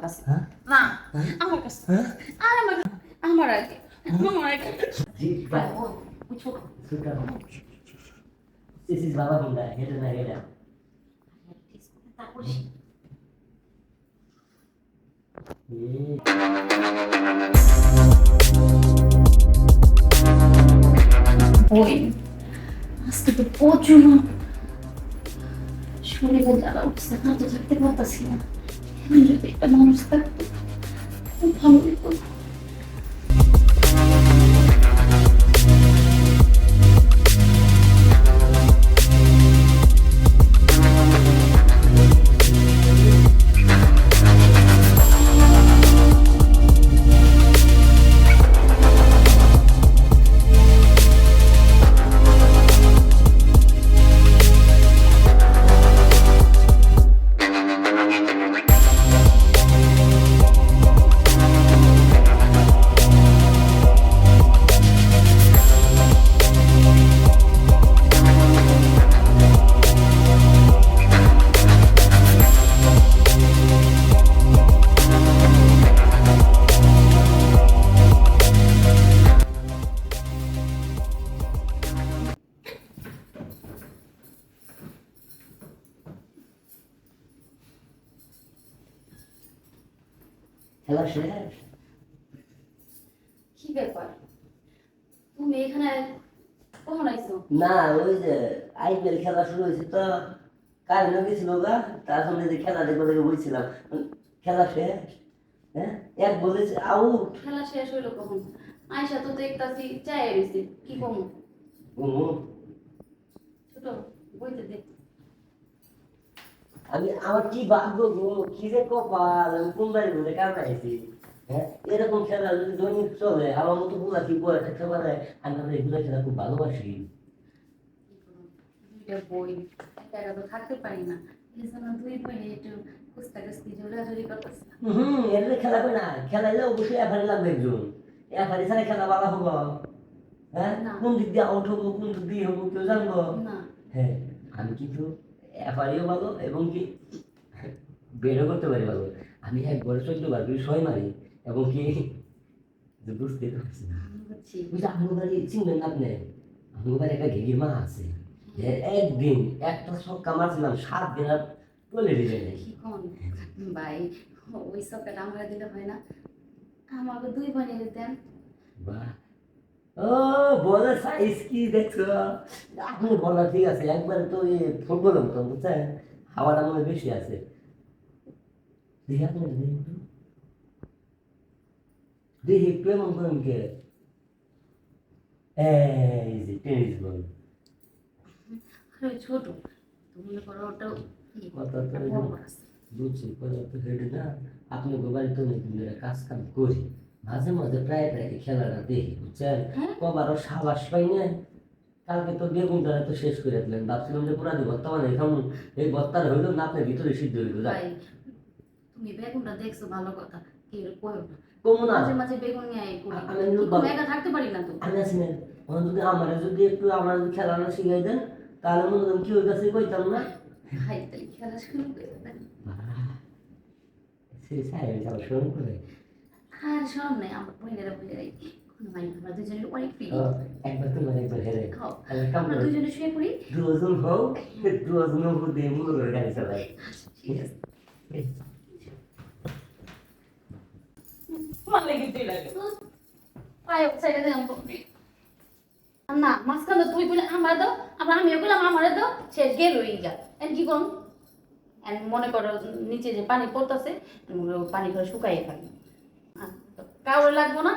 কাছে হ্যাঁ? না হ্যাঁ? আমার কাছে হ্যাঁ? আর আমার আগে আমার আগে জি ভাই ছোট সুটা সিসিস বাবা বন্ধা হেডে না হেডা তারপর ওই আজকে তো প্রচুর শরীরে জ্বালা উঠছে না তো থাকতে পারতাছি না এমন যদি একটা মানুষ থাকতো খুব ভালো হতো খেলা শেষ কি ব্যাপার তুমি এখানে কখন আইছো না ওই যে আইপিএল খেলা শুরু হয়েছে তো কারেন্ট গেছিল গা তার সঙ্গে যে খেলা দেখবো দেখে বলছিলাম খেলা শেষ হ্যাঁ এক বলেছে আউট খেলা শেষ হইলো কখন আয়সা তো দেখতাছি চাই আইছি কি কম ঘুমো ছোট বইতে দেখ আমি আমার কি ভাগ্য গো কি যে কপাল আমি কোন বাড়ি বলে কারণ আইছি হ্যাঁ এরকম খেলা যদি দৈনিক চলে আমার মতো গুলা কি বলে থাকতে পারে আমি তাহলে এগুলো খেলা খুব ভালোবাসি দুইটা বই একা একা তো থাকতে পারি না এই জন্য দুই বই নিয়ে একটু কুস্তাকুস্তি ঝোলাঝুলি করতেছি এর খেলা কই না খেলাইলে অবশ্যই এফারি লাগবে একজন এফারি ছাড়া খেলা ভালো হবো হ্যাঁ না। কোন দিক দিয়ে আউট হবো কোন দিক দিয়ে হবো কেউ জানবো না হ্যাঁ আমি কিন্তু এফআইও ভালো এবং কি বেরও করতে পারি ভালো আমি একবারে 14 বার করে 6 মারি এবং কি যে বুঝতে পারছি না বুঝছি বুঝলি আমার বাড়ি চিনবেন না আপনি আমার বাড়ি একটা ঘেগির মা আছে যে একদিন একটা ছক্কা মারছিলাম 7 দিন আর টলে দিলে নেই কি কোন ভাই ওই সবটা আমরা দিলে হয় না আমাকে দুই বোন এনে দেন বাহ ও বলার সাইজ কি দেখছো আপনি বলা ঠিক আছে একবারে তো এই ফুটবল মতো বুঝছেন হাওয়াটা মনে হয় বেশি আছে দেখি আপনি দেখি একটু। দেখি একটু এমন করেন কে এই যে টেনিস বল আরে ওই ছোট তুমি মনে করো ওটা কথা তো একটা বড় আছে বুঝছি কথা তো হেঁটে না আপনি গোবারি তো অনেকদিন ধরে কাজ কাম করি মাঝে মাঝে প্রায় প্রায় এই খেলাটা দেখি বুঝছেন হ্যাঁ? কবারও সাবাস পাই না কালকে তো বেগুনটা তো শেষ করে দিলেন ভাবছিলাম যে পুরা ভর্তা মানে কেমন এই ভর্তার হইলো না আপনার ভিতরে সিদ্ধ হইলো ভাই তুমি বেগুনটা দেখছো ভালো কথা কি কই কমু না মাঝে মাঝে বেগুন নিয়ে আই করি আমি কি বাবা- একা থাকতে পারি না তো আমি আছি না আমার যদি আমার যদি একটু আমার যদি খেলাটা শিখাই দেন তাহলে মনে করেন কি ওই কাছে কইতাম না ভাই তাই খেলা শুরু করে দেন সে সাহেব যাও শুরু করে আর সব নাই আমার বোনেরা বোনেরাই কোনো ভাই আমরা দুজনের অনেক ফিল একবার তোমার একবার হেরে খাও তাহলে কাম আমরা করো দুজনে শুয়ে পড়ি দুজন হোক দুজন হোক দিয়ে মনে করে গাড়ি চালাই ঠিক আছে মানে কি তুই লাগে পায়ে সাইডে দেন না মাঝখানে তুই বলে আমার দাও আবার আমিও বললাম আমার দাও সে গেল এই যা এন কি করুন এন মনে করো নিচে যে পানি পড়তেছে পানি করে শুকাইয়ে ফেলি কাউরে লাগবো না